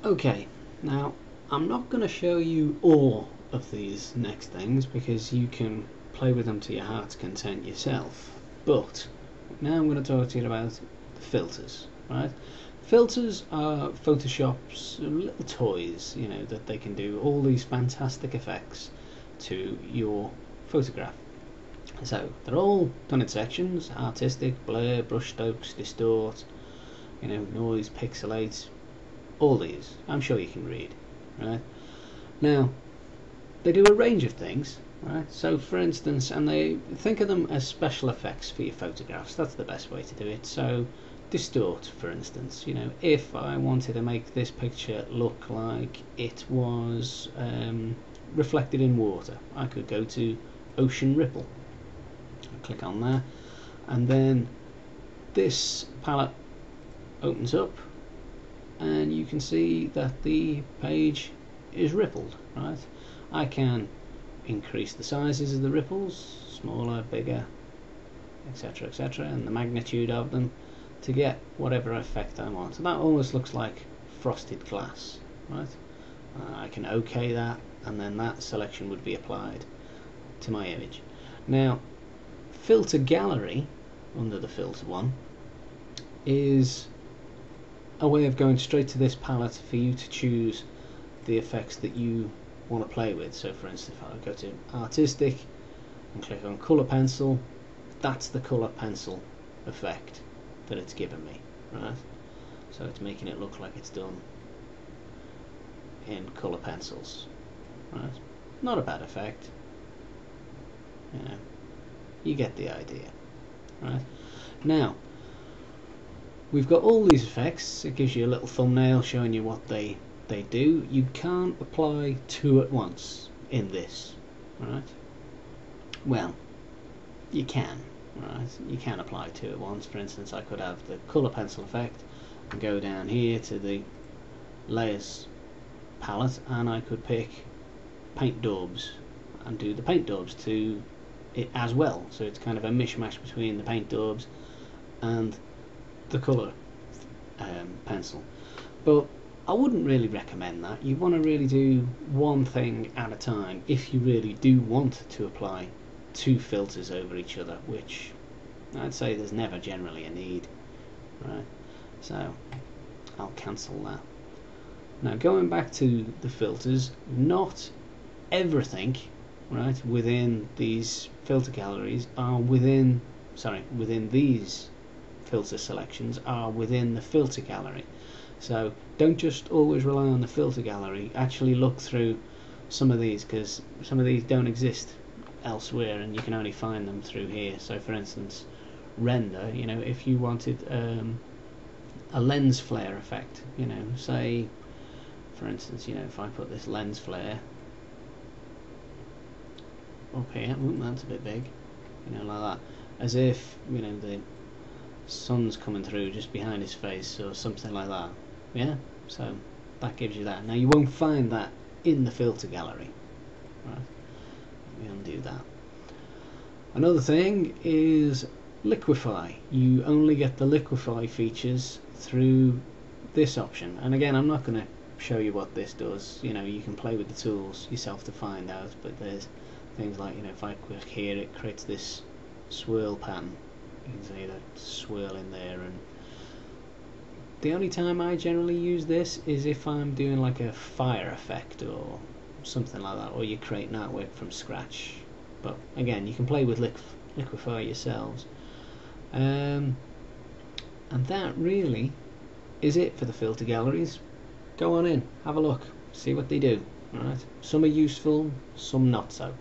Okay, now I'm not going to show you all of these next things because you can play with them to your heart's content yourself, but now I'm going to talk to you about the filters, right? Filters are Photoshop's little toys, you know, that they can do all these fantastic effects to your photograph. So they're all done in sections: artistic, blur, brush strokes, distort, you know, noise, pixelate, all these. I'm sure you can read, right? Now, they do a range of things, right? So for instance, and they think of them as special effects for your photographs. That's the best way to do it. So distort, for instance, you know, if I wanted to make this picture look like it was reflected in water, I could go to Ocean Ripple, click on there, and then this palette opens up and you can see that the page is rippled, right? I can increase the sizes of the ripples, smaller, bigger, etc, etc, and the magnitude of them to get whatever effect I want. So that almost looks like frosted glass, right? I can OK that, and then that selection would be applied to my image. Now, filter gallery under the filter one is a way of going straight to this palette for you to choose the effects that you want to play with. So for instance, if I go to artistic and click on color pencil, that's the color pencil effect that it's given me, right? So it's making it look like it's done in color pencils, right? Not a bad effect, you know, you get the idea, right? Now we've got all these effects. It gives you a little thumbnail showing you what they do. You can't apply two at once in this, right? Well, you can, right? You can apply two at once. For instance, I could have the color pencil effect and go down here to the layers palette, and I could pick paint daubs and do the paint daubs to it as well. So it's kind of a mishmash between the paint daubs and the colour pencil. But I wouldn't really recommend that. You want to really do one thing at a time if you really do want to apply two filters over each other, which I'd say there's never generally a need, right? So I'll cancel that. Now going back to the filters, not everything, right, within these filter galleries are within these filter selections are within the filter gallery. So don't just always rely on the filter gallery. Actually look through some of these, because some of these don't exist elsewhere and you can only find them through here. So for instance, render, you know, if you wanted a lens flare effect, you know, say for instance, you know, if I put this lens flare up here, that's a bit big, you know, like that, as if, you know, the sun's coming through just behind his face or something like that. Yeah, so that gives you that. Now you won't find that in the filter gallery, right? Let me undo that. Another thing is liquify. You only get the liquify features through this option, and again, I'm not going to show you what this does. You know, you can play with the tools yourself to find out, but there's things like, you know, if I click here, it creates this swirl pattern. You can see that swirl in there, and the only time I generally use this is if I'm doing like a fire effect or something like that, or you're creating artwork from scratch. But again, you can play with liquify yourselves. And that really is it for the filter galleries. Go on in, have a look, see what they do. Alright, some are useful, some not so.